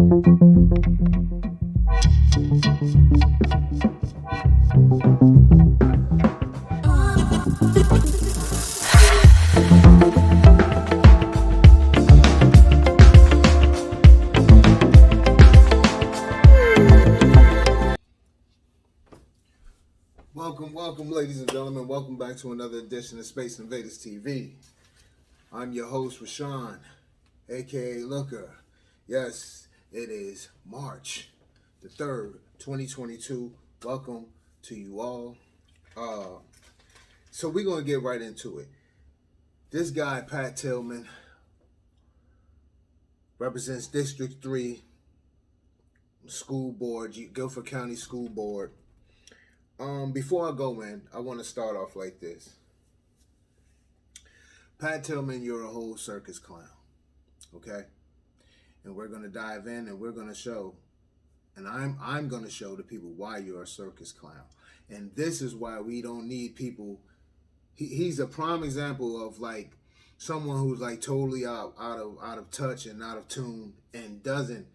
Welcome, ladies and gentlemen. Welcome back to another edition of Space Invaders TV. I'm your host, Rashawn, aka Looker. Yes, it is March the 3rd, 2022. Welcome to you all. So we're going to get right into it. This guy, Pat Tillman, represents District 3 School Board, Guilford County School Board. Before I go in, I want to start off like this. Pat Tillman, you're a whole circus clown, okay? And we're going to dive in and we're going to show, and I'm going to show the people why you're a circus clown. And this is why we don't need people. He's a prime example of like someone who's like totally out of touch and out of tune and doesn't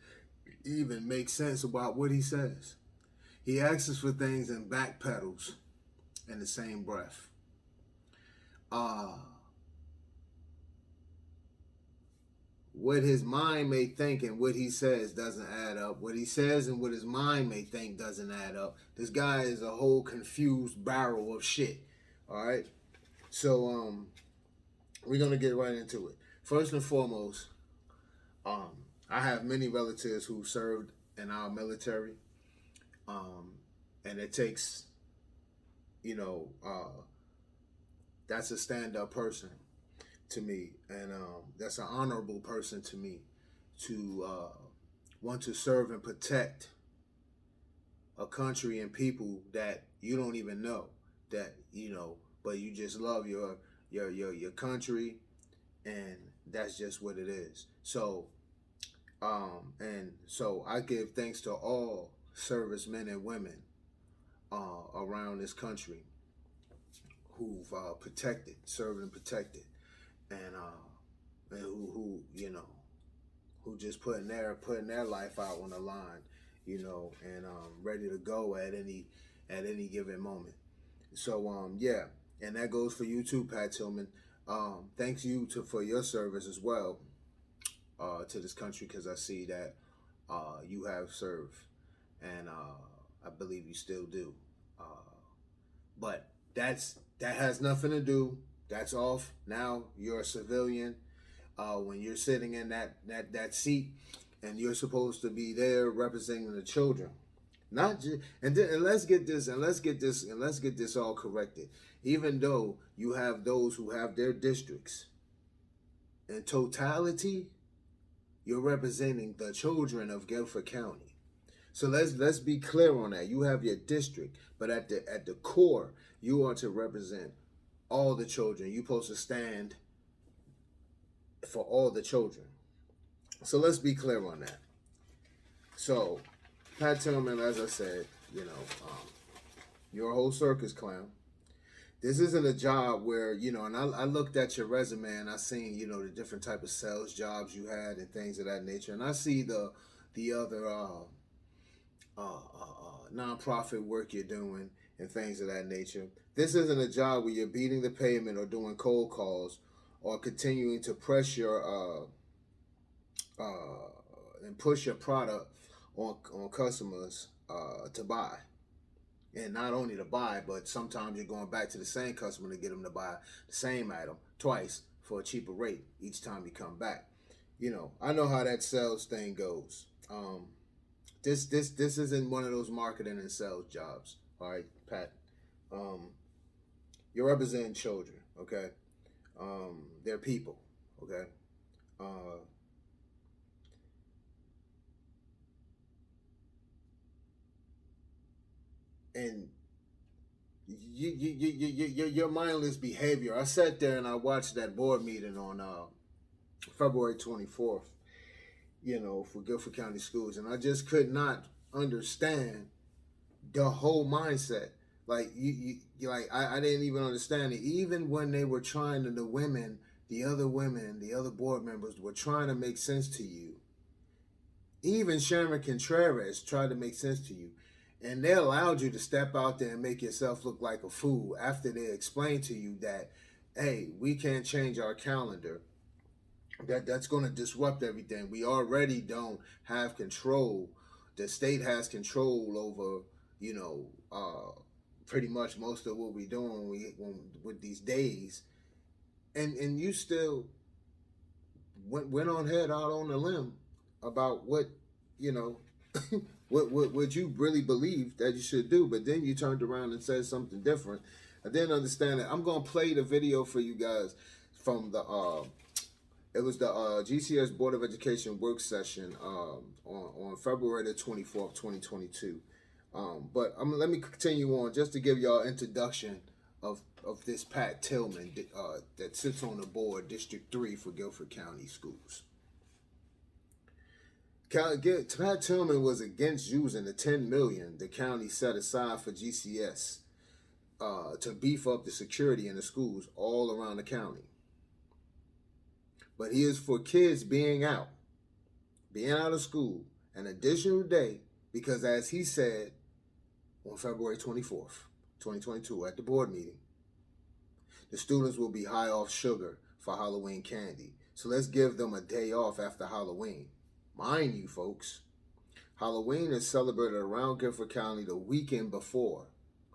even make sense about what he says. He asks for things and backpedals in the same breath. What his mind may think and what he says doesn't add up. What he says and what his mind may think doesn't add up. This guy is a whole confused barrel of shit. All right? So we're going to get right into it. First and foremost, I have many relatives who served in our military. And it takes, that's a stand-up person to me. And that's an honorable person to me to want to serve and protect a country and people that you don't even know, that, but you just love your country, and that's just what it is. So, and so I give thanks to all servicemen and women around this country who've served and protected, and who just putting their life out on the line, and ready to go at any given moment. So yeah, and that goes for you too, Pat Tillman. Thanks you for your service as well to this country, because I see that you have served. And I believe you still do. But that has nothing to do. That's off. Now you're a civilian. When you're sitting in that seat, and you're supposed to be there representing the children. Not just and let's get this all corrected. Even though you have those who have their districts, in totality, you're representing the children of Guilford County. So let's be clear on that. You have your district, but at the core, you are to represent all the children. You're supposed to stand for all the children. So let's be clear on that. So, Pat Tillman, as I said, you're a whole circus clown. This isn't a job where, and I looked at your resume and I seen, the different type of sales jobs you had and things of that nature. And I see the other nonprofit work you're doing and things of that nature. This isn't a job where you're beating the pavement or doing cold calls or continuing to press your and push your product on customers to buy. And not only to buy, but sometimes you're going back to the same customer to get them to buy the same item twice for a cheaper rate each time you come back. I know how that sales thing goes. This isn't one of those marketing and sales jobs. All right, Pat. You're representing children, okay? They're people, okay? And your mindless behavior. I sat there and I watched that board meeting on February 24th, for Guilford County Schools, and I just could not understand the whole mindset. Like I didn't even understand it. Even when they were trying to, the other women, the other board members were trying to make sense to you Even Sharon Contreras tried to make sense to you. And they allowed you to step out there and make yourself look like a fool after they explained to you that, hey, we can't change our calendar. That's going to disrupt everything. We already don't have control. The state has control over, pretty much most of what we're doing with these days. And you still went on head out on a limb about what, you know, what you really believe that you should do, but then you turned around and said something different. I didn't understand it. I'm gonna play the video for you guys from the it was the GCS Board of Education work session on February the 24th, 2022. But let me continue on just to give y'all introduction of this Pat Tillman that sits on the board, District 3 for Guilford County Schools. Pat Tillman was against using the $10 million the county set aside for GCS to beef up the security in the schools all around the county. But he is for kids being out of school an additional day because, as he said on February 24th, 2022 at the board meeting, the students will be high off sugar for Halloween candy. So let's give them a day off after Halloween. Mind you, folks, Halloween is celebrated around Guilford County the weekend before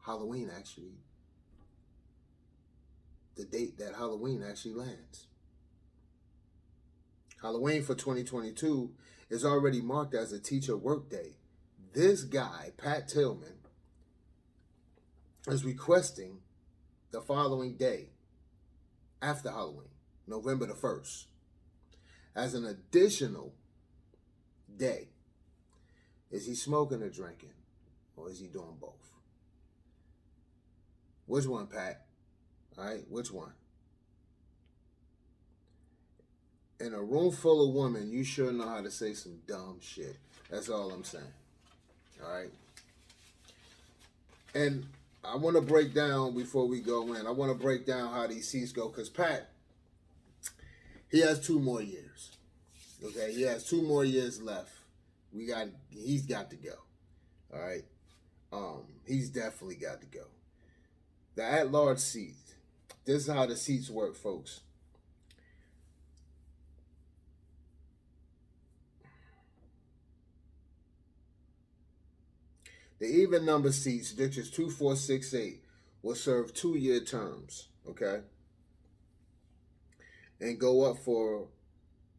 Halloween, actually. The date that Halloween actually lands. Halloween for 2022 is already marked as a teacher work day. This guy, Pat Tillman, is requesting the following day after Halloween, November the 1st, as an additional day. Is he smoking or drinking? Or is he doing both? Which one, Pat? All right, which one? In a room full of women, you sure know how to say some dumb shit. That's all I'm saying. All right? And I want to break down, before we go in, I want to break down how these seats go, because Pat, he has 2 more years. Okay? He has 2 more years left. He's got to go. All right? He's definitely got to go. The at-large seats. This is how the seats work, folks. The even number seats, Districts 2, 4, 6, 8, will serve 2-year terms, okay? And go up for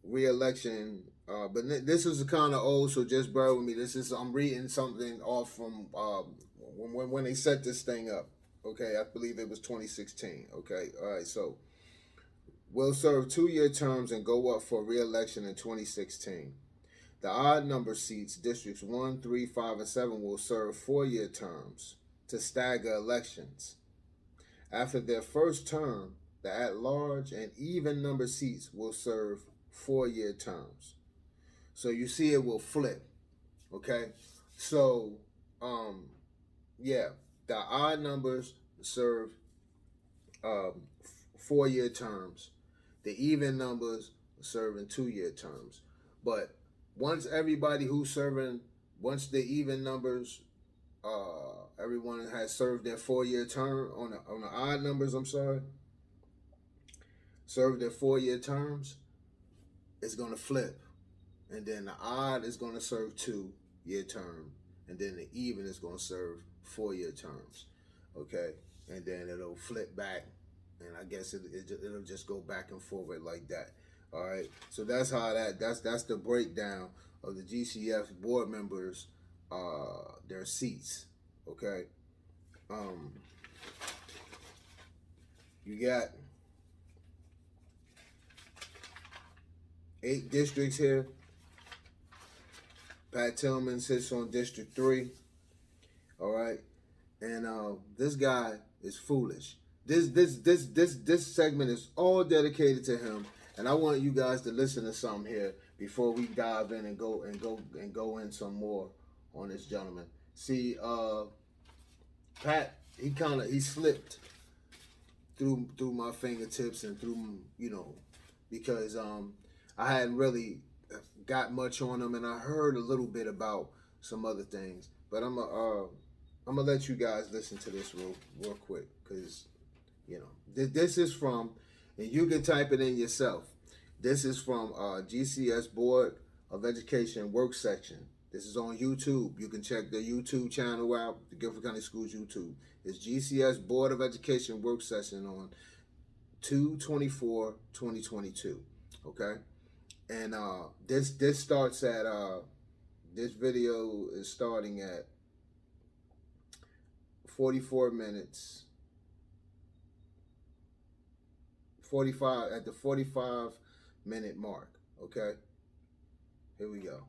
re-election. But this is kind of old, so just bear with me. I'm reading something off from when they set this thing up, okay? I believe it was 2016, okay? All right, so will serve 2-year terms and go up for re-election in 2016. The odd number seats, Districts 1, 3, 5, and 7, will serve 4-year terms to stagger elections. After their first term, the at-large and even number seats will serve 4-year terms. So you see it will flip, okay? So, the odd numbers serve 4-year terms. The even numbers serve in 2-year terms. But once the even numbers, everyone has served their 4-year term on the odd numbers, served their 4-year terms, it's going to flip. And then the odd is going to serve 2-year term. And then the even is going to serve 4-year terms. Okay? And then it'll flip back. And I guess it'll just go back and forward like that. All right, so that's how that's the breakdown of the GCF board members, their seats. Okay, you got 8 districts here. Pat Tillman sits on District 3. All right, and this guy is foolish. This segment is all dedicated to him. And I want you guys to listen to something here before we dive in and go in some more on this gentleman. See, Pat, he slipped through my fingertips and through, because I hadn't really got much on them, and I heard a little bit about some other things. But I'm gonna let you guys listen to this real quick, because this is from, and you can type it in yourself. This is from GCS Board of Education work section. This is on YouTube. You can check the YouTube channel out, the Guilford County Schools YouTube. It's GCS Board of Education work session on 2/24/2022. Okay, and this starts at this video is starting at 44 minutes. 45 at the 45-minute mark. Okay, here we go.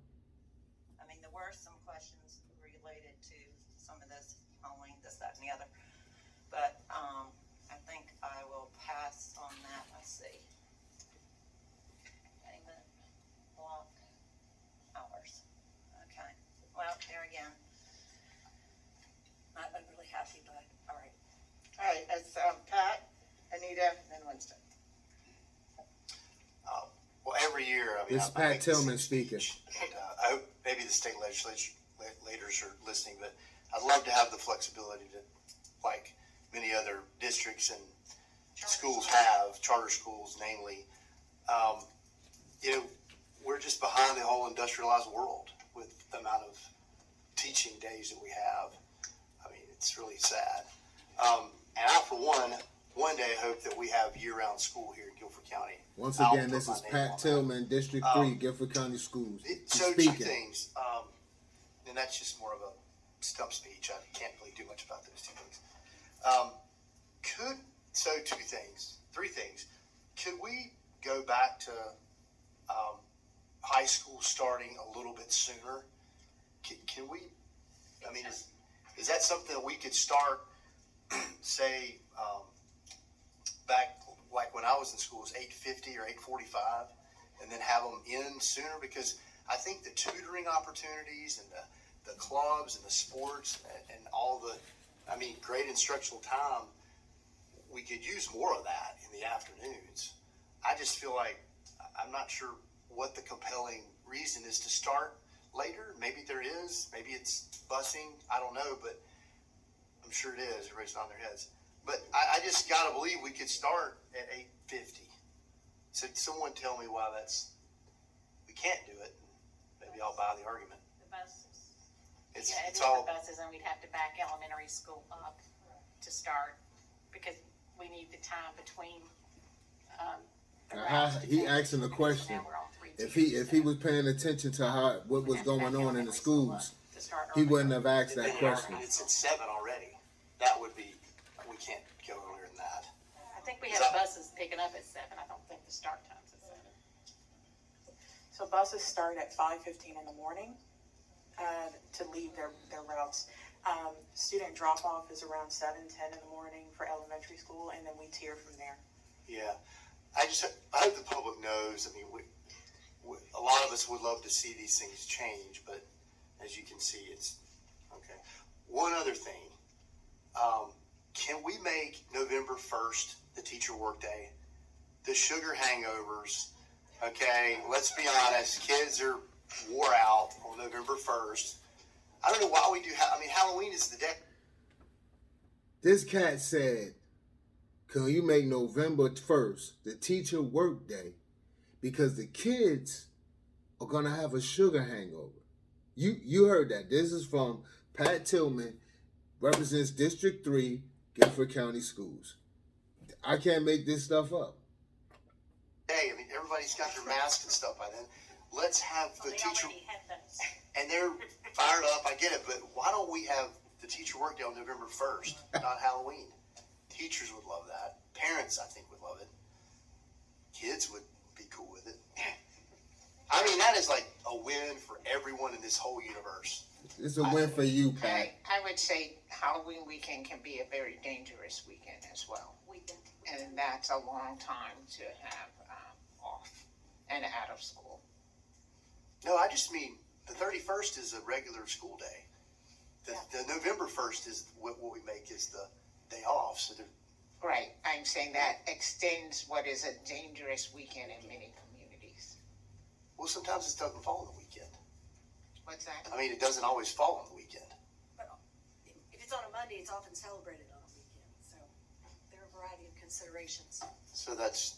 I mean, there were some questions related to some of this Halloween, this, that, and the other, but I think I will pass on that. Let's see. Payment block hours. Okay. Well, there again. Not overly happy, but all right. All right. It's Pat, Anita, and Winston. Well, every year, this is Pat Tillman speaking. I hope maybe the state legislators are listening, but I'd love to have the flexibility to, like many other districts and schools have, charter schools namely. We're just behind the whole industrialized world with the amount of teaching days that we have. I mean, it's really sad. And I, for one day, hope that we have year-round school here in Guilford County. Once again, this is Pat Tillman, District 3, Guilford County Schools. So speaking. 2 things, and that's just more of a stump speech. I can't really do much about those 2 things. 3 things. Could we go back to high school starting a little bit sooner? Can we? I mean, is that something that we could start? Say back like when I was in school, it was 8:50 or 8:45, and then have them in sooner, because I think the tutoring opportunities and the clubs and the sports and all the, great instructional time, we could use more of that in the afternoons. I just feel like I'm not sure what the compelling reason is to start later. Maybe there is. Maybe it's busing. I don't know, but I'm sure it is. Everybody's nodding their heads. But I just got to believe we could start at 8:50. So someone tell me why we can't do it. Maybe I'll buy the argument. The buses. It's all the buses, and we'd have to back elementary school up to start, because we need the time between. He asking the question. If he was paying attention to what was going on in the schools, he wouldn't have asked that question. It's at 7 already. That would be. We can't go earlier than that. I think we have buses picking up at 7. I don't think the start time's at 7. So buses start at 5:15 in the morning to leave their routes. Student drop-off is around 7:10 in the morning for elementary school, and then we tier from there. Yeah. I hope the public knows. I mean, a lot of us would love to see these things change, but as you can see, it's okay. One other thing. Can we make November 1st the teacher workday? The sugar hangovers, okay, let's be honest, kids are wore out on November 1st. I don't know why we do, Halloween is the day. This cat said, can you make November 1st the teacher workday? Because the kids are going to have a sugar hangover. You heard that. This is from Pat Tillman, represents District 3, Guilford County Schools. I can't make this stuff up. Hey, everybody's got their masks and stuff by then. Let's have the teacher, and they're fired up, I get it, but why don't we have the teacher workday on November 1st, not Halloween? Teachers would love that. Parents, I think, would love it. Kids would be cool with it. That is like a win for everyone in this whole universe. It's a win for you, Pat. I would say Halloween weekend can be a very dangerous weekend as well. And that's a long time to have off and out of school. No, I just mean the 31st is a regular school day. The November 1st is what we make is the day off. So right. I'm saying that extends what is a dangerous weekend in many communities. Well, sometimes it doesn't fall on the weekend. What's that? I mean, it doesn't always fall on the weekend. But if it's on a Monday, it's often celebrated on a weekend, so there are a variety of considerations. So there's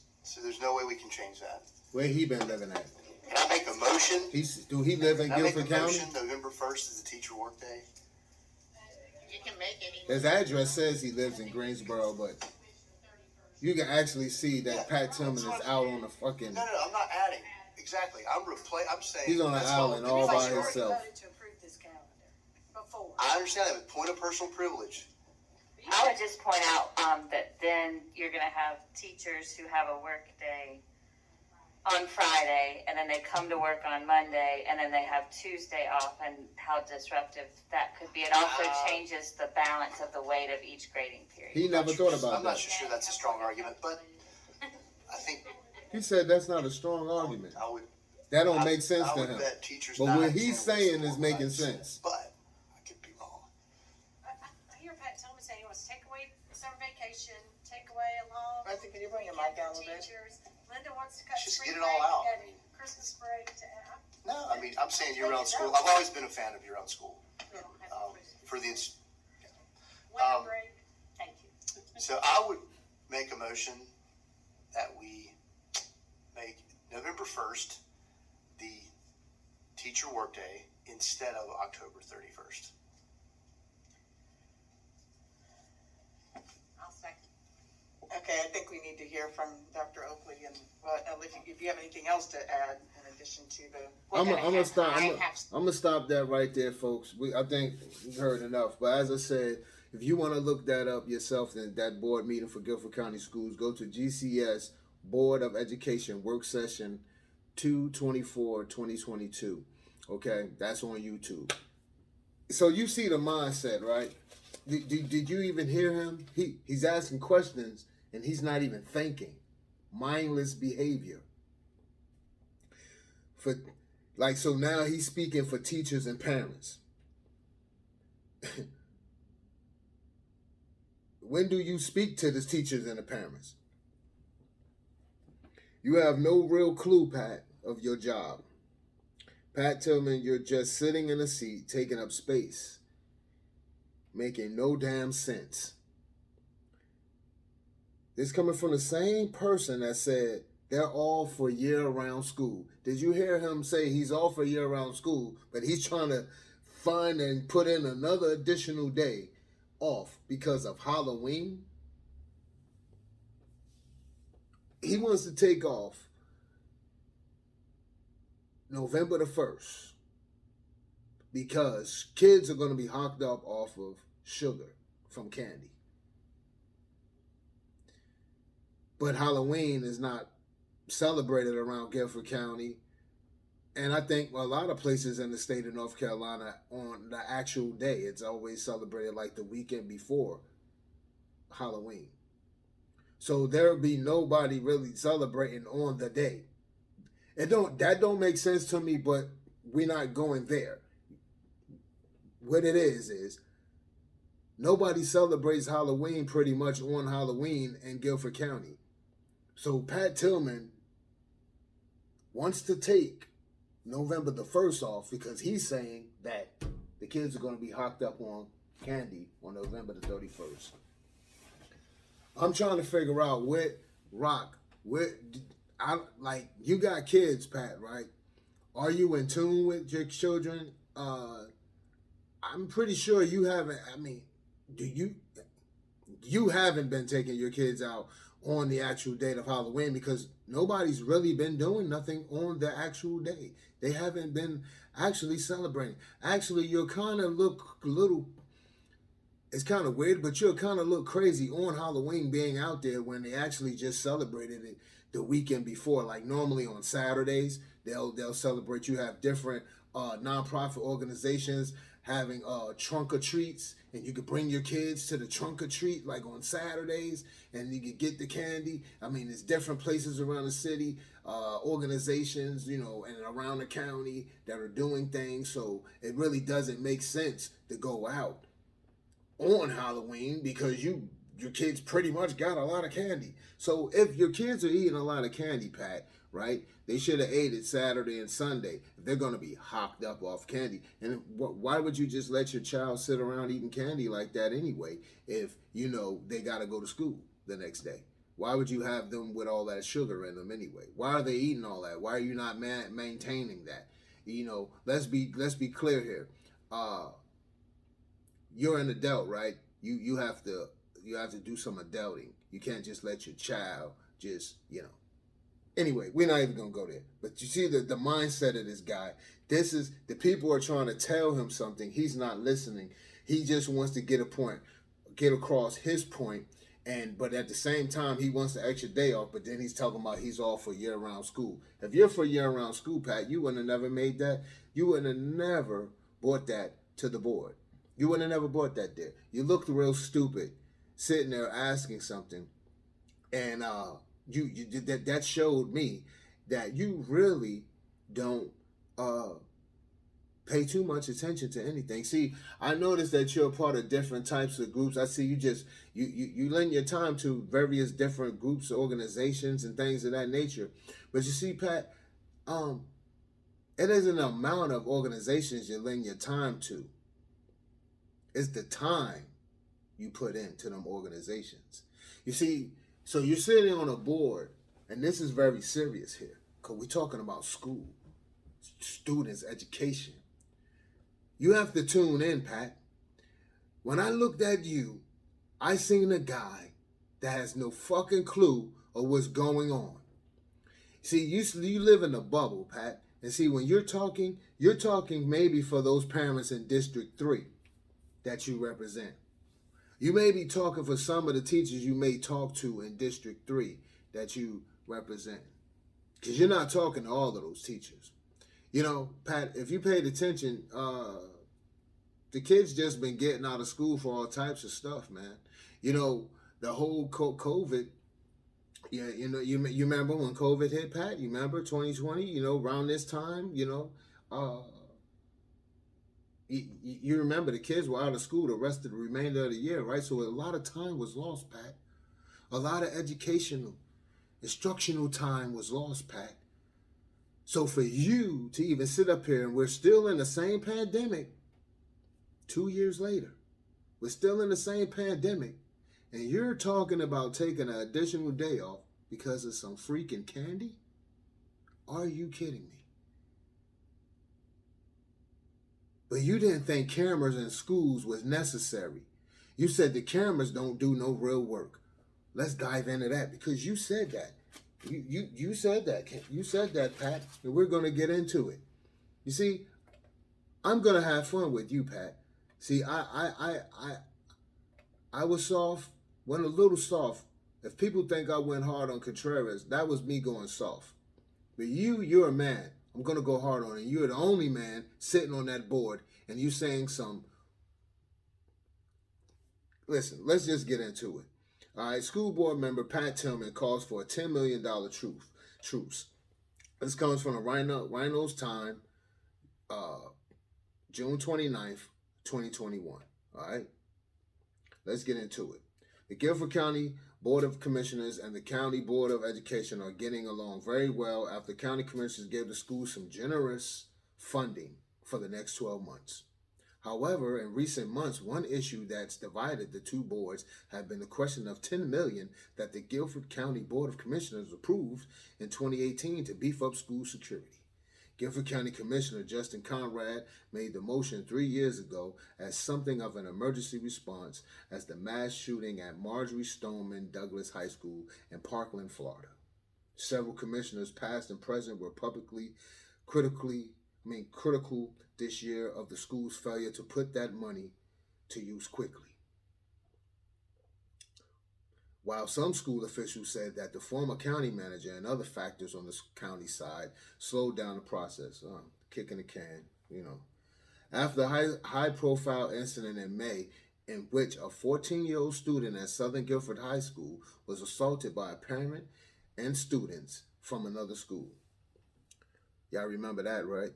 no way we can change that. Where he been living at? Can I make a motion? Do he live in Can I make Guilford a County? motion? November 1st is the teacher work day. You can make any. His address says he lives in Greensboro, but you can actually see that Pat Tillman is out on the fucking. No, I'm not adding. Exactly. I'm saying. He's on an that's island all by We've already himself. voted to approve this calendar before. I understand that, but point of personal privilege. I would just point out that then you're going to have teachers who have a work day on Friday, and then they come to work on Monday, and then they have Tuesday off, and how disruptive that could be. It also changes the balance of the weight of each grading period. He never thought I'm about not that. sure that's a strong argument, but I think He said that's not a strong argument. I would. That don't make sense I to would him. bet teachers. But 9 what out of 10 he's would saying support is making what I said, sense. But I could be wrong. I hear Pat Tillman saying he wants to take away summer vacation, take away a long Martha, can you bring your weekend mic down for a little bit? teachers. Linda wants to cut Just spring get it all break out. and Christmas break. No, I mean I'm saying year-round school. I've always been a fan of year-round school. For the Winter break. Thank you. so I would make a motion that we make November 1st the teacher workday instead of October 31st. I'll second. Okay, I think we need to hear from Dr. Oakley and if you have anything else to add in addition to the. I'm gonna stop. I I'm have gonna stop that right there, folks. I think we heard enough. But as I said, if you want to look that up yourself, then that board meeting for Guilford County Schools, go to GCS Board of Education Work Session 2/24/2022. Okay, that's on YouTube. So you see the mindset, right? Did you even hear him? He's asking questions and he's not even thinking. Mindless behavior. So now he's speaking for teachers and parents. When do you speak to the teachers and the parents? You have no real clue, Pat, of your job. Pat Tillman, you're just sitting in a seat, taking up space, making no damn sense. This coming from the same person that said they're all for year-round school. Did you hear him say he's all for year-round school, but he's trying to find and put in another additional day off because of Halloween? He wants to take off November the 1st because kids are going to be hocked up off of sugar from candy. But Halloween is not celebrated around Guilford County. And I think a lot of places in the state of North Carolina on the actual day, it's always celebrated like the weekend before Halloween. So there'll be nobody really celebrating on the day. That don't make sense to me, but we're not going there. What it is nobody celebrates Halloween pretty much on Halloween in Guilford County. So Pat Tillman wants to take November the 1st off because he's saying that the kids are going to be hocked up on candy on November the 31st. I'm trying to figure out you got kids, Pat, right? Are you in tune with your children? I'm pretty sure you haven't. I mean, you haven't been taking your kids out on the actual date of Halloween because nobody's really been doing nothing on the actual day. They haven't been actually celebrating. Actually, you kind of look a little, it's kind of weird, but you'll kind of look crazy on Halloween being out there when they actually just celebrated it the weekend before. Like normally on Saturdays, they'll celebrate. You have different nonprofit organizations having trunk or treats, and you could bring your kids to the trunk or treat like on Saturdays, and you could get the candy. I mean, there's different places around the city, organizations, and around the county that are doing things. So it really doesn't make sense to go out on Halloween because your kids pretty much got a lot of candy. So if your kids are eating a lot of candy, Pat, right? They should have ate it Saturday and Sunday if they're going to be hocked up off candy. And why would you just let your child sit around eating candy like that anyway if, you know, they got to go to school the next day? Why would you have them with all that sugar in them anyway? Why are they eating all that? Why are you not maintaining that? You know, let's be clear here. You're an adult, right? You have to do some adulting. You can't just let your child just, you know. Anyway, we're not even gonna go there. But you see the mindset of this guy. This is the people are trying to tell him something. He's not listening. He just wants to get across his point. But at the same time, he wants the extra day off. But then he's talking about he's all for year-round school. If you're for year-round school, Pat, you wouldn't have never made that. You wouldn't have never brought that to the board. You wouldn't have never brought that there. You looked real stupid sitting there asking something, and that showed me that you really don't pay too much attention to anything. See, I noticed that you're a part of different types of groups. I see you lend your time to various different groups, organizations, and things of that nature. But you see, Pat, it isn't an amount of organizations you lend your time to. It's the time you put into them organizations. You see, so you're sitting on a board, and this is very serious here, because we're talking about school, students, education. You have to tune in, Pat. When I looked at you, I seen a guy that has no fucking clue of what's going on. See, you live in a bubble, Pat. And see, when you're talking maybe for those parents in District 3 that you represent. You may be talking for some of the teachers you may talk to in District 3 that you represent. Because you're not talking to all of those teachers. You know, Pat, if you paid attention, the kids just been getting out of school for all types of stuff, man. You know, the whole COVID, yeah, you know, you remember when COVID hit, Pat? You remember 2020, you know, around this time, you know, you remember the kids were out of school the rest of the remainder of the year, right? So a lot of time was lost, Pat. A lot of instructional time was lost, Pat. So for you to even sit up here, and we're still in the same pandemic 2 years later, we're still in the same pandemic, and you're talking about taking an additional day off because of some freaking candy? Are you kidding me? But you didn't think cameras in schools was necessary. You said the cameras don't do no real work. Let's dive into that, because you said that. You said that. You said that, Pat, and we're going to get into it. You see, I'm going to have fun with you, Pat. See, I was soft, went a little soft. If people think I went hard on Contreras, that was me going soft. But you're a man. I'm going to go hard on it. You're the only man sitting on that board, and you saying some. Listen, let's just get into it. All right, school board member Pat Tillman calls for a $10 million truce. This comes from the Rhino's Time, June 29th, 2021. All right, let's get into it. The Guilford County Board of Commissioners and the County Board of Education are getting along very well after county commissioners gave the school some generous funding for the next 12 months. However, in recent months, one issue that's divided the two boards have been the question of $10 million that the Guilford County Board of Commissioners approved in 2018 to beef up school security. Guilford County Commissioner Justin Conrad made the motion 3 years ago as something of an emergency response as the mass shooting at Marjorie Stoneman Douglas High School in Parkland, Florida. Several commissioners, past and present, were publicly critical this year of the school's failure to put that money to use quickly. While some school officials said that the former county manager and other factors on the county side slowed down the process, kicking the can, you know. After the high-profile incident in May in which a 14-year-old student at Southern Guilford High School was assaulted by a parent and students from another school. Y'all remember that, right?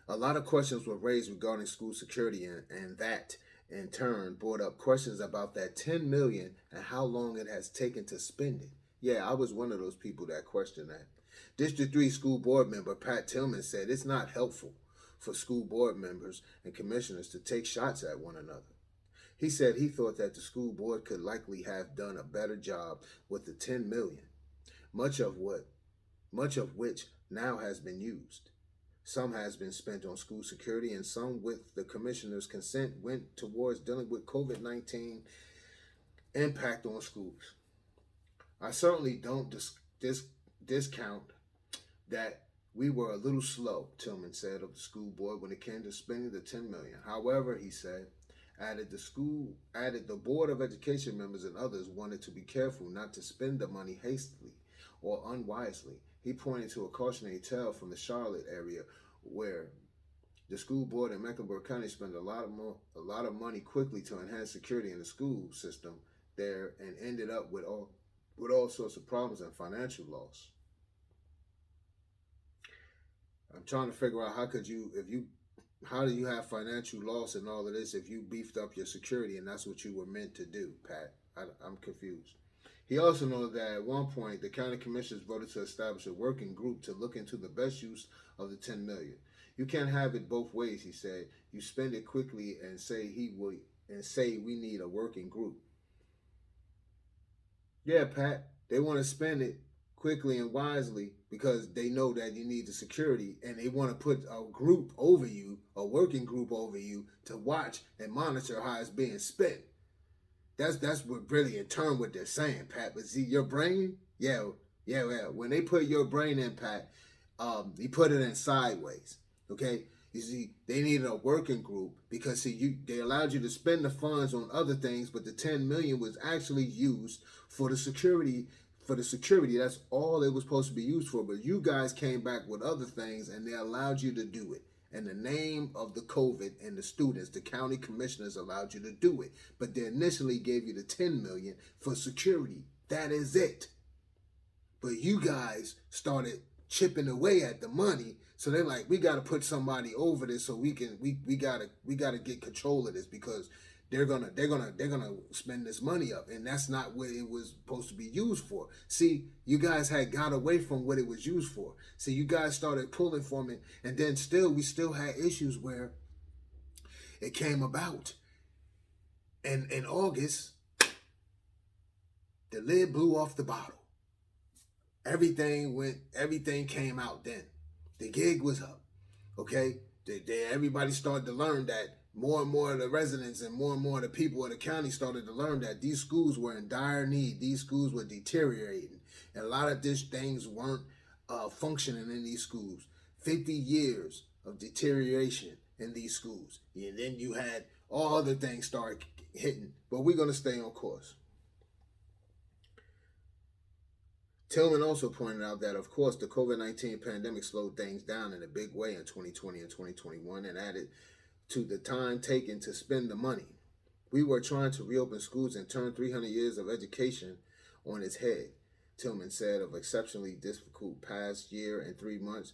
A lot of questions were raised regarding school security, and that in turn brought up questions about that $10 million and how long it has taken to spend it. Yeah, I was one of those people that questioned that. District 3 school board member Pat Tillman said it's not helpful for school board members and commissioners to take shots at one another. He said he thought that the school board could likely have done a better job with the $10 million, much of which now has been used. Some has been spent on school security, and some, with the commissioner's consent, went towards dealing with COVID-19 impact on schools. I certainly don't discount that we were a little slow, Tillman said of the school board when it came to spending the $10 million. However, he said, added the Board of Education members and others wanted to be careful not to spend the money hastily or unwisely. He pointed to a cautionary tale from the Charlotte area where the school board in Mecklenburg County spent a lot of money quickly to enhance security in the school system there and ended up with all sorts of problems and financial loss. I'm trying to figure out how do you have financial loss and all of this if you beefed up your security and that's what you were meant to do, Pat? I'm confused. He also noted that at one point the county commissioners voted to establish a working group to look into the best use of the $10 million. You can't have it both ways, he said. You spend it quickly and say we need a working group. Yeah, Pat, they want to spend it quickly and wisely because they know that you need the security, and they want to put a group over you, a working group over you, to watch and monitor how it's being spent. That's what really in turn what they're saying, Pat. But see, your brain, yeah. When they put your brain in, Pat, you put it in sideways. Okay, you see, they needed a working group because they allowed you to spend the funds on other things, but the $10 million was actually used for the security. That's all it was supposed to be used for. But you guys came back with other things, and they allowed you to do it. In the name of the COVID and the students, the county commissioners allowed you to do it. But they initially gave you the $10 million for security. That is it. But you guys started chipping away at the money, so they're like, we got to put somebody over this so we gotta get control of this because they're gonna spend this money up, and that's not what it was supposed to be used for. See, you guys had got away from what it was used for. See, you guys started pulling from it, and then we still had issues where it came about. And in August, the lid blew off the bottle. Everything came out then. The gig was up. Okay? Everybody started to learn that more and more of the residents and more of the people of the county started to learn that these schools were in dire need. These schools were deteriorating. And a lot of these things weren't functioning in these schools. 50 years of deterioration in these schools. And then you had all other things start hitting. But we're going to stay on course. Tillman also pointed out that, of course, the COVID-19 pandemic slowed things down in a big way in 2020 and 2021 and added to the time taken to spend the money. We were trying to reopen schools and turn 300 years of education on its head, Tillman said of exceptionally difficult past year and 3 months.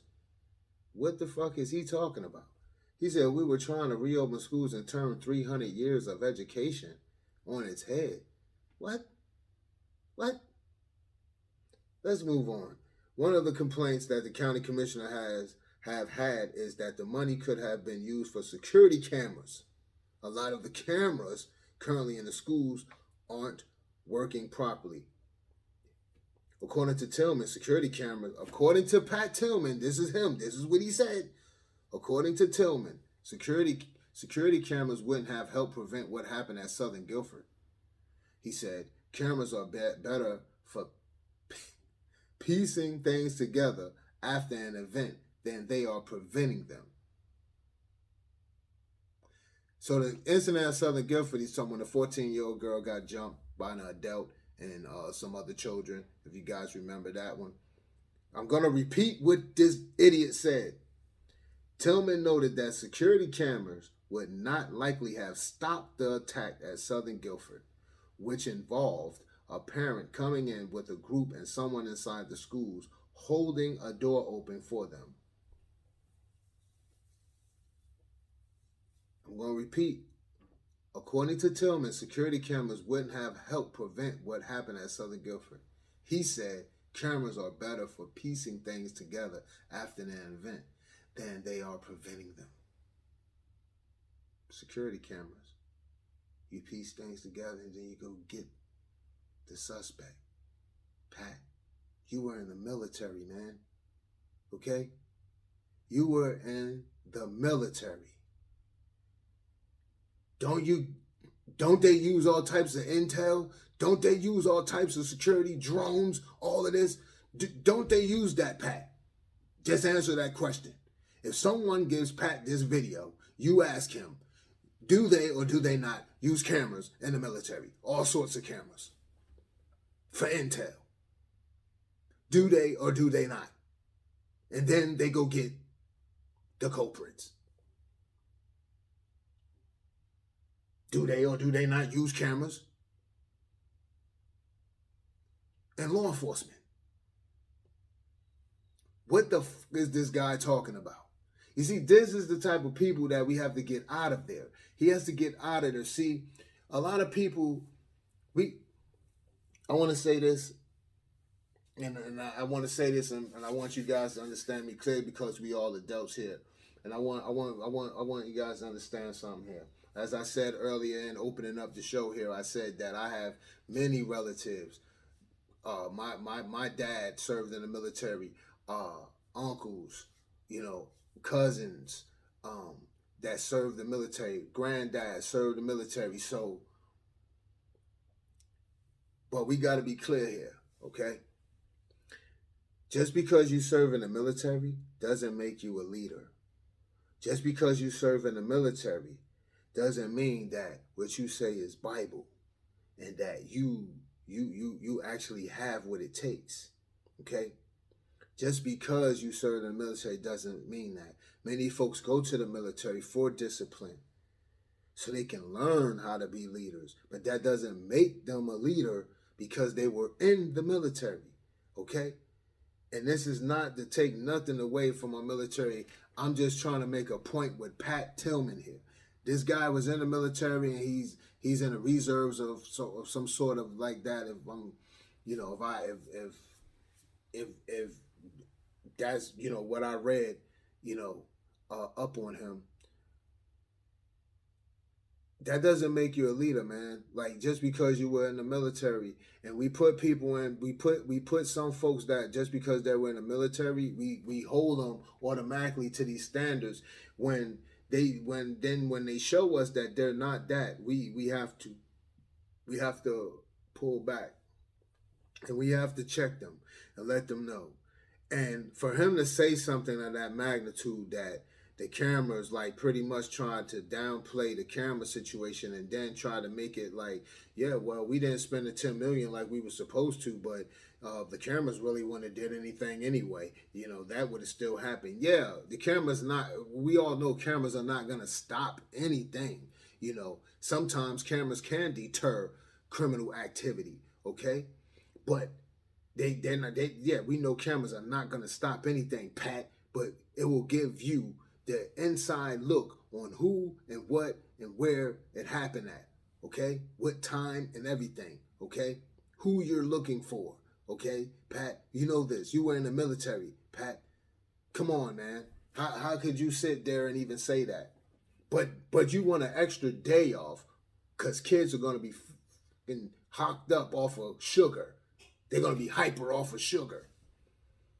What the fuck is he talking about? He said we were trying to reopen schools and turn 300 years of education on its head. What? Let's move on. One of the complaints that the county commissioner have had is that the money could have been used for security cameras. A lot of the cameras currently in the schools aren't working properly. According to Tillman, security cameras, according to Pat Tillman, this is him, this is what he said. According to Tillman, security cameras wouldn't have helped prevent what happened at Southern Guilford. He said, cameras are better for piecing things together after an event than they are preventing them. So the incident at Southern Guilford, he's talking when a 14-year-old girl got jumped by an adult and some other children, if you guys remember that one. I'm going to repeat what this idiot said. Tillman noted that security cameras would not likely have stopped the attack at Southern Guilford, which involved a parent coming in with a group and someone inside the schools holding a door open for them. I'm going to repeat. According to Tillman, security cameras wouldn't have helped prevent what happened at Southern Guilford. He said cameras are better for piecing things together after an event than they are preventing them. Security cameras. You piece things together and then you go get the suspect. Pat, you were in the military, man. Okay? You were in the military. Don't they use all types of intel? Don't they use all types of security, drones, all of this? Don't they use that, Pat? Just answer that question. If someone gives Pat this video, you ask him, do they or do they not use cameras in the military? All sorts of cameras for intel. Do they or do they not? And then they go get the culprits. Do they or do they not use cameras in law enforcement? What the is this guy talking about? You see, this is the type of people that we have to get out of there. He has to get out of there. See, a lot of people, I want to say this, and I want to say this, and I want you guys to understand me clearly because we all adults here. And I want you guys to understand something here. As I said earlier in opening up the show here, I said that I have many relatives. My dad served in the military. Uncles, cousins that served the military. Granddad served the military. So, but we got to be clear here, okay? Just because you serve in the military doesn't make you a leader. Just because you serve in the military doesn't mean that what you say is Bible and that you actually have what it takes, okay? Just because you serve in the military doesn't mean that. Many folks go to the military for discipline so they can learn how to be leaders, but that doesn't make them a leader because they were in the military, okay? And this is not to take nothing away from our military. I'm just trying to make a point with Pat Tillman here. This guy was in the military and he's in the reserves of some sort of like that. If I'm, if that's what I read, up on him. That doesn't make you a leader, man. Like just because you were in the military, and we put people in, we put some folks that just because they were in the military, we hold them automatically to these standards. When they show us that they're not that, we have to pull back, and we have to check them and let them know. And for him to say something of that magnitude, that the cameras like pretty much trying to downplay the camera situation and then try to make it like, yeah, well, we didn't spend the $10 million like we were supposed to, but the cameras really wouldn't have did anything anyway. That would have still happened. Yeah, the cameras we all know cameras are not going to stop anything. Sometimes cameras can deter criminal activity, okay? But we know cameras are not going to stop anything, Pat, but it will give you the inside look on who and what and where it happened at, okay? What time and everything, okay? Who you're looking for, okay? Pat, you know this. You were in the military, Pat. Come on, man. How could you sit there and even say that? But you want an extra day off because kids are going to be hocked up off of sugar. They're going to be hyper off of sugar.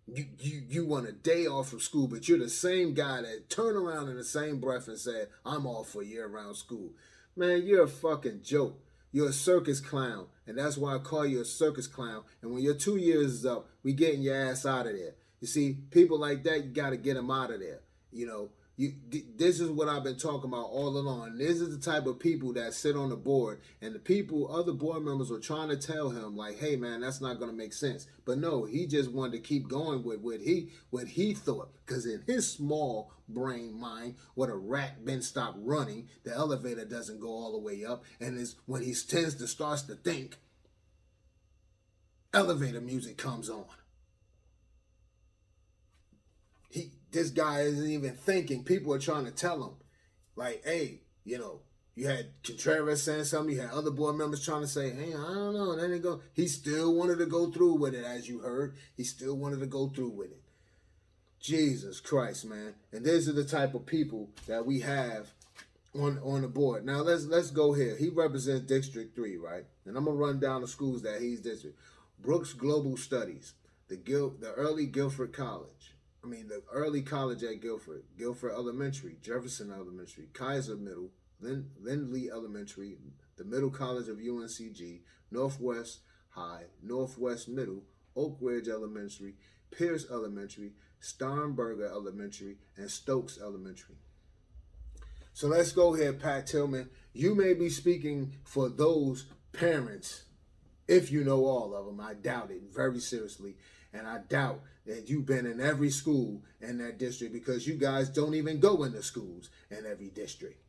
You want a day off from school, but you're the same guy that turned around in the same breath and said, I'm all for year-round school. Man, you're a fucking joke. You're a circus clown, and that's why I call you a circus clown. And when your 2 years is up, we getting your ass out of there. You see, people like that, you got to get them out of there. This is what I've been talking about all along. This is the type of people that sit on the board, and other board members were trying to tell him, like, hey, man, that's not going to make sense. But no, he just wanted to keep going with what he thought. Because in his small brain mind, when a rat been stopped running, the elevator doesn't go all the way up. And when he starts to think, elevator music comes on. This guy isn't even thinking. People are trying to tell him, like, hey, you You had Contreras saying something. You had other board members trying to say, hey, I don't know. And then they go, he still wanted to go through with it, as you heard. He still wanted to go through with it. Jesus Christ, man. And these are the type of people that we have on the board. Now, let's go here. He represents District 3, right? And I'm going to run down the schools that he's district. Brooks Global Studies, the early Guilford College. The early college at Guilford. Guilford Elementary, Jefferson Elementary, Kaiser Middle, Lindley Elementary, the Middle College of UNCG, Northwest High, Northwest Middle, Oak Ridge Elementary, Pierce Elementary, Starnberger Elementary, and Stokes Elementary. So let's go here, Pat Tillman. You may be speaking for those parents, if you know all of them. I doubt it very seriously. And I doubt that you've been in every school in that district, because you guys don't even go into schools in every district,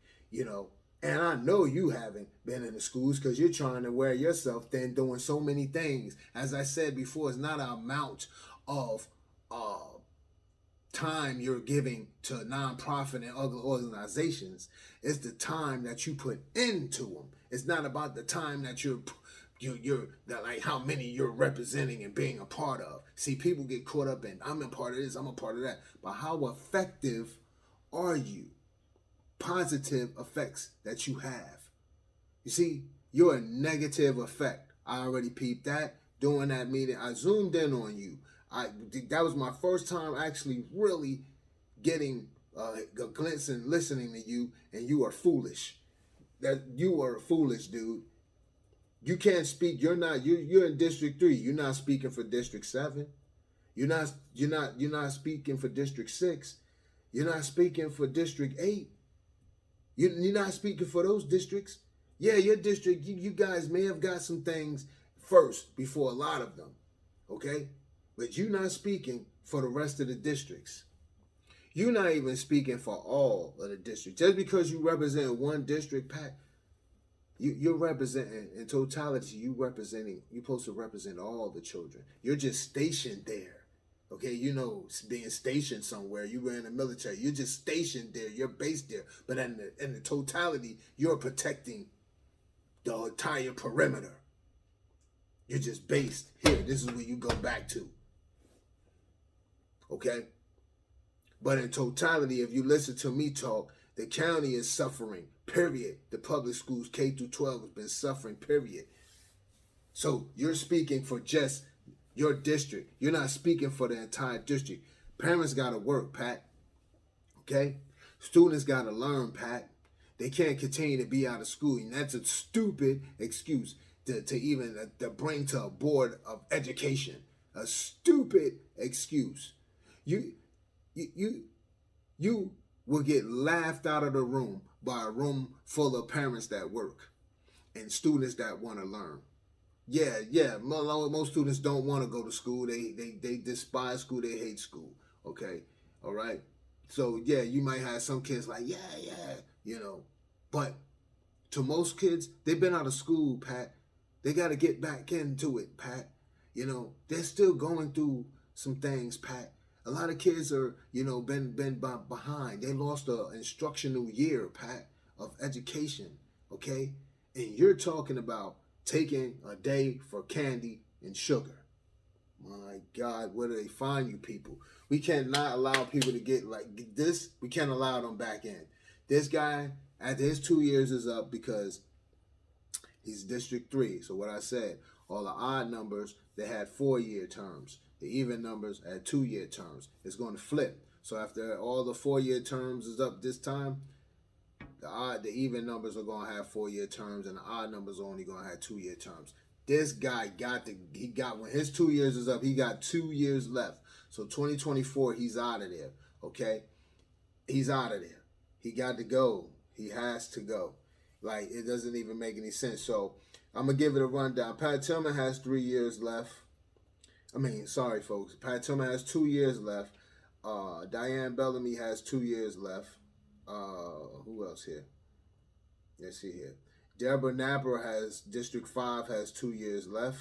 And I know you haven't been in the schools because you're trying to wear yourself thin doing so many things. As I said before, it's not an amount of time you're giving to nonprofit and other organizations. It's the time that you put into them. It's not about the time that you're that, like, how many you're representing and being a part of. See, people get caught up in, I'm a part of this, I'm a part of that. But how effective are you? Positive effects that you have. You see, you're a negative effect. I already peeped that during that meeting. I zoomed in on you. That was my first time actually really getting a glimpse and listening to you, and you are foolish. That you are foolish, dude. You can't speak. You're in District 3. You're not speaking for District 7. You're not speaking for District 6. You're not speaking for District 8. You're not speaking for those districts. Yeah, your district, you guys may have got some things first before a lot of them, okay? But you're not speaking for the rest of the districts. You're not even speaking for all of the districts. Just because you represent one district, Pat, you're representing, in totality, you're supposed to represent all the children. You're just stationed there. Okay, being stationed somewhere, you were in the military, you're just stationed there, you're based there. But in the totality, you're protecting the entire perimeter. You're just based here. This is where you go back to. Okay? But in totality, if you listen to me talk, the county is suffering, period. The public schools, K through 12, has been suffering, period. So you're speaking for just your district. You're not speaking for the entire district. Parents got to work, Pat. Okay? Students got to learn, Pat. They can't continue to be out of school. And that's a stupid excuse to even bring to a board of education. A stupid excuse. You will get laughed out of the room by a room full of parents that work and students that want to learn. Yeah. Most students don't want to go to school. They despise school. They hate school. Okay, all right. So yeah, you might have some kids like yeah, But to most kids, they've been out of school, Pat. They got to get back into it, Pat. They're still going through some things, Pat. A lot of kids are, been behind. They lost an instructional year, Pat, of education. Okay, and you're talking about taking a day for candy and sugar. My God, where do they find you people? We cannot allow people to get like this. We can't allow them back in. This guy, after his 2 years is up, because he's District 3. So what I said, all the odd numbers, they had 4-year terms. The even numbers had 2-year terms. It's going to flip. So after all the 4-year terms is up this time, the even numbers are going to have 4-year terms, and the odd numbers are only going to have 2-year terms. This guy when his 2 years is up, he got 2 years left. So 2024, he's out of there. Okay, he's out of there. He got to go. He has to go. Like, it doesn't even make any sense. So I'm gonna give it a rundown. Pat Tillman has 3 years left. Sorry, folks. Pat Tillman has 2 years left. Diane Bellamy has 2 years left. Who else here? Let's see here. Deborah Napper has District 5 has 2 years left.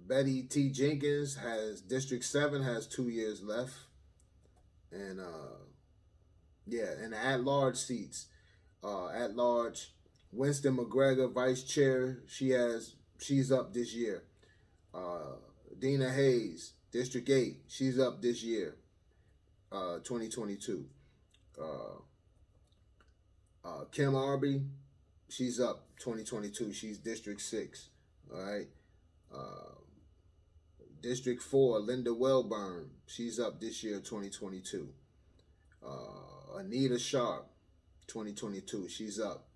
Betty T. Jenkins has District 7 has 2 years left. And Yeah, and the at-large seats. At-large, Winston McGregor, vice chair. She's up this year. Dina Hayes, District 8. She's up this year. 2022. Kim Arby, she's up 2022. She's District 6. All right. District 4, Linda Wellburn, she's up this year, 2022. Anita Sharp, 2022, she's up.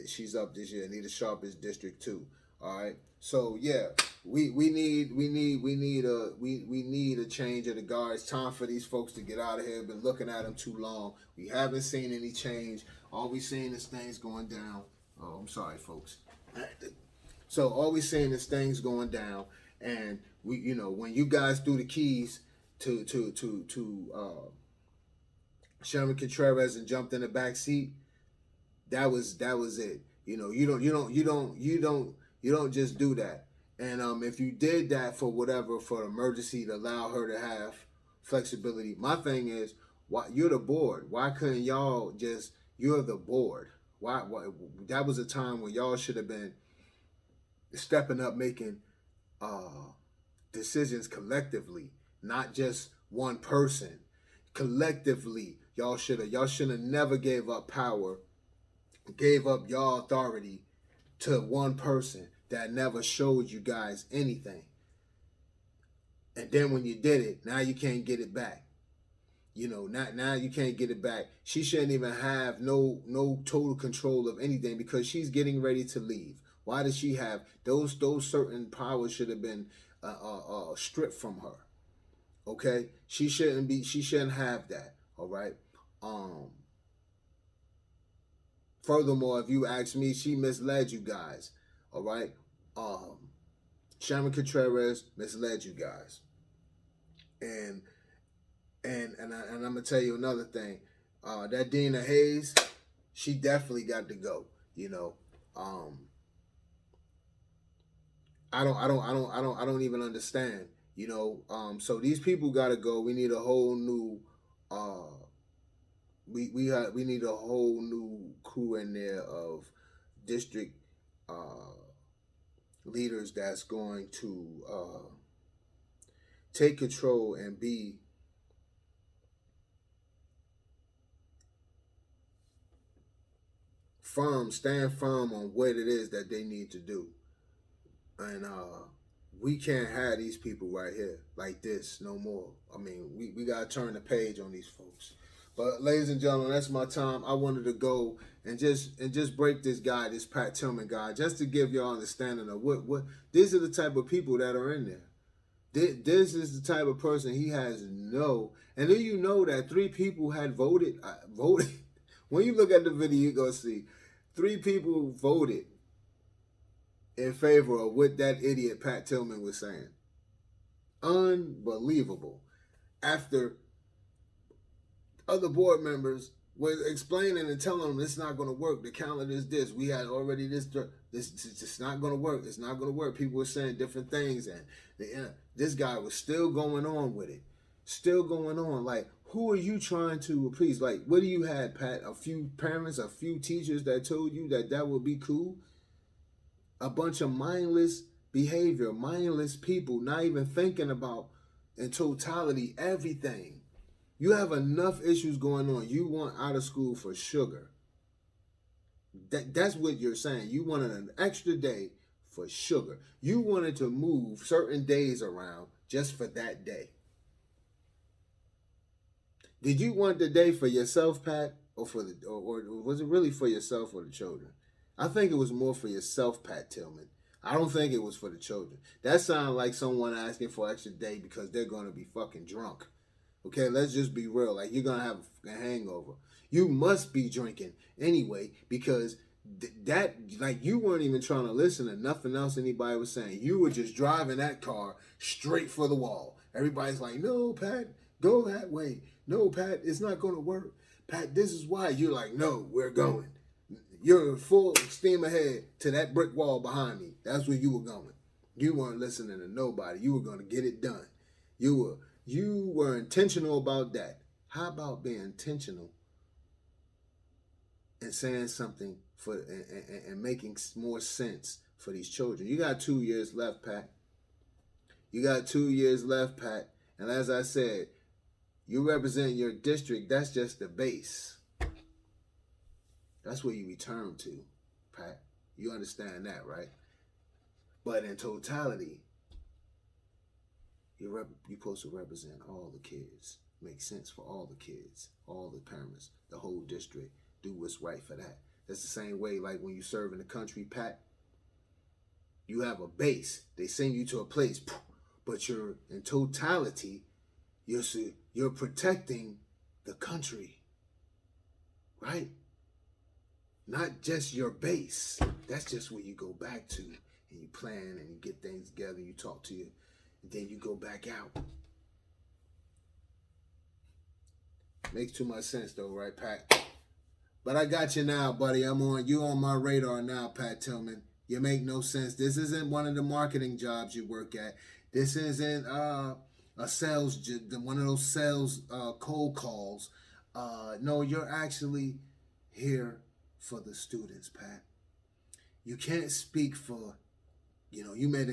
She's up this year. Anita Sharp is District 2. All right. So yeah, we need a change of the guard. It's time for these folks to get out of here. Been looking at them too long. We haven't seen any change. All we seen is things going down. Oh, I'm sorry, folks. So all we seeing is things going down, and we, you know, when you guys threw the keys to Sherman Contreras and jumped in the back seat, that was it. You know, you don't just do that. And if you did that for whatever, for emergency, to allow her to have flexibility, my thing is, why you're the board? Why couldn't y'all just? You're the board. Why? That was a time when y'all should have been stepping up, making decisions collectively, not just one person. Collectively, y'all should have never gave up power, gave up y'all authority to one person that never showed you guys anything. And then when you did it, now you can't get it back. You know, now you can't get it back. She shouldn't even have no total control of anything, because she's getting ready to leave. Why does she have those certain powers? Should have been stripped from her. Okay, she shouldn't have that. All right. Furthermore, if you ask me, she misled you guys. All right. Sherman Contreras misled you guys. And I'm gonna tell you another thing. That Dina Hayes, she definitely got to go. You know. I don't even understand. You know. So these people got to go. We need a whole new. We need a whole new crew in there of district leaders that's going to take control and be firm, stand firm on what it is that they need to do. And we can't have these people right here like this no more. I mean, we got to turn the page on these folks. But ladies and gentlemen, that's my time. I wanted to go and just break this guy, this Pat Tillman guy, just to give y'all understanding of what these are the type of people that are in there. This is the type of person he has no. And then you know that 3 people had voted. When you look at the video, you're going to see 3 people voted in favor of what that idiot Pat Tillman was saying. Unbelievable. After other board members were explaining and telling them it's not going to work. The calendar is this. We had already this. It's just not going to work. It's not going to work. People were saying different things, and this guy was still going on with it. Still going on. Like, who are you trying to appease? Like, what do you have, Pat? A few parents, a few teachers that told you that would be cool? A bunch of mindless behavior, mindless people, not even thinking about, in totality, everything. You have enough issues going on. You want out of school for sugar. That's what you're saying. You wanted an extra day for sugar. You wanted to move certain days around just for that day. Did you want the day for yourself, Pat, or was it really for yourself or the children? I think it was more for yourself, Pat Tillman. I don't think it was for the children. That sounds like someone asking for an extra day because they're going to be fucking drunk. Okay, let's just be real. Like, you're going to have a hangover. You must be drinking anyway, because you weren't even trying to listen to nothing else anybody was saying. You were just driving that car straight for the wall. Everybody's like, no, Pat, go that way. No, Pat, it's not going to work. Pat, this is why. You're like, no, we're going. You're full steam ahead to that brick wall behind me. That's where you were going. You weren't listening to nobody. You were going to get it done. You were intentional about that. How about being intentional and saying something and making more sense for these children. You got 2 years left, Pat. You got 2 years left, Pat. And as I said, you represent your district. That's just the base. That's where you return to, Pat. You understand that, right? But in totality, you're supposed to represent all the kids. Make sense for all the kids, all the parents, the whole district. Do what's right for that. That's the same way like when you serve in the country, Pat. You have a base. They send you to a place, but you're in totality, you're protecting the country, right? Not just your base. That's just where you go back to and you plan and you get things together. You talk to you, and then you go back out. Makes too much sense though, right, Pat? But I got you now, buddy. You on my radar now, Pat Tillman. You make no sense. This isn't one of the marketing jobs you work at. This isn't a sales, one of those sales cold calls. No, you're actually here for the students, Pat. You can't speak for, you made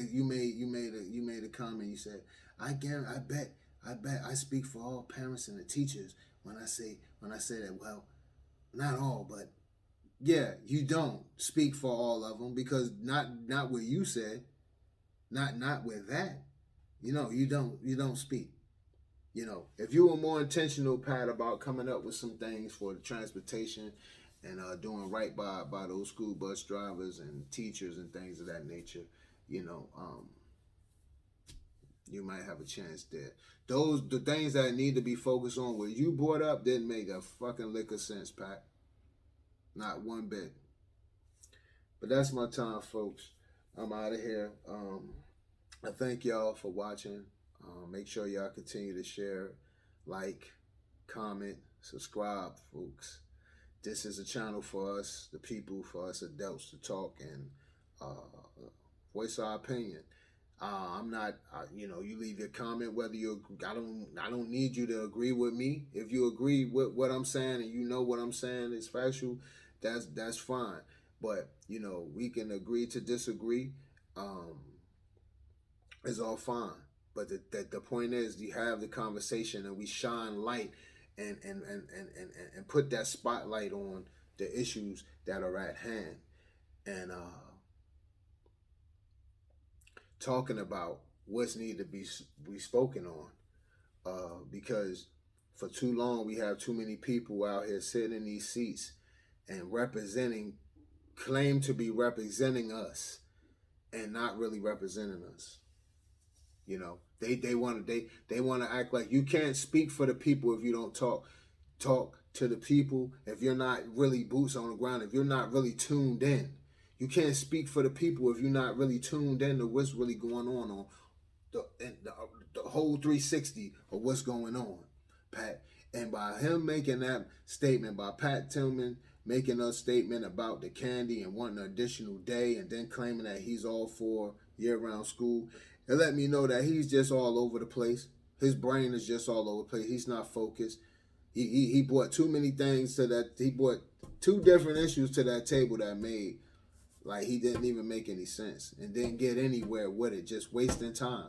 a comment. You said, I bet I speak for all parents and the teachers when I say that. Well, not all, but yeah, you don't speak for all of them because not what you said, not with that. You don't speak. If you were more intentional, Pat, about coming up with some things for the transportation and doing right by those school bus drivers and teachers and things of that nature, you might have a chance there. The things that need to be focused on, what you brought up, didn't make a fucking lick of sense, Pat. Not one bit. But that's my time, folks. I'm out of here. I thank y'all for watching. Make sure y'all continue to share, like, comment, subscribe, folks. This is a channel for us, the people, for us adults to talk and voice our opinion. I'm not, you leave your comment whether I don't need you to agree with me. If you agree with what I'm saying and you know what I'm saying is factual, that's fine. But, we can agree to disagree. It's all fine. But the point is, you have the conversation and we shine light and put that spotlight on the issues that are at hand. And talking about what's needed to be spoken on. Because for too long, we have too many people out here sitting in these seats and claim to be representing us and not really representing us. They want to act like you can't speak for the people if you don't talk to the people, if you're not really boots on the ground, if you're not really tuned in. You can't speak for the people if you're not really tuned in to what's really going on the whole 360 of what's going on, Pat. And by him making that statement, by Pat Tillman making a statement about the candy and wanting an additional day and then claiming that he's all for year-round school, it let me know that he's just all over the place. His brain is just all over the place. He's not focused. He brought too many things to that. He brought two different issues to that table that made like he didn't even make any sense and didn't get anywhere with it, just wasting time,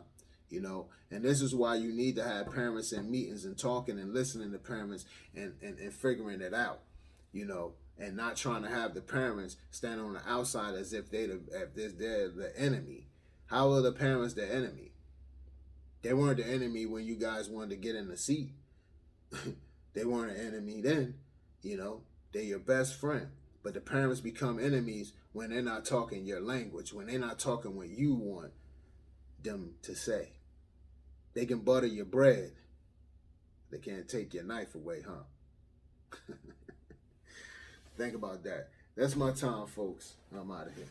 And this is why you need to have parents in meetings and talking and listening to parents and figuring it out, and not trying to have the parents stand on the outside as if they're the enemy. How are the parents the enemy? They weren't the enemy when you guys wanted to get in the seat. They weren't an enemy then, They're your best friend. But the parents become enemies when they're not talking your language, when they're not talking what you want them to say. They can butter your bread. They can't take your knife away, huh? Think about that. That's my time, folks. I'm out of here.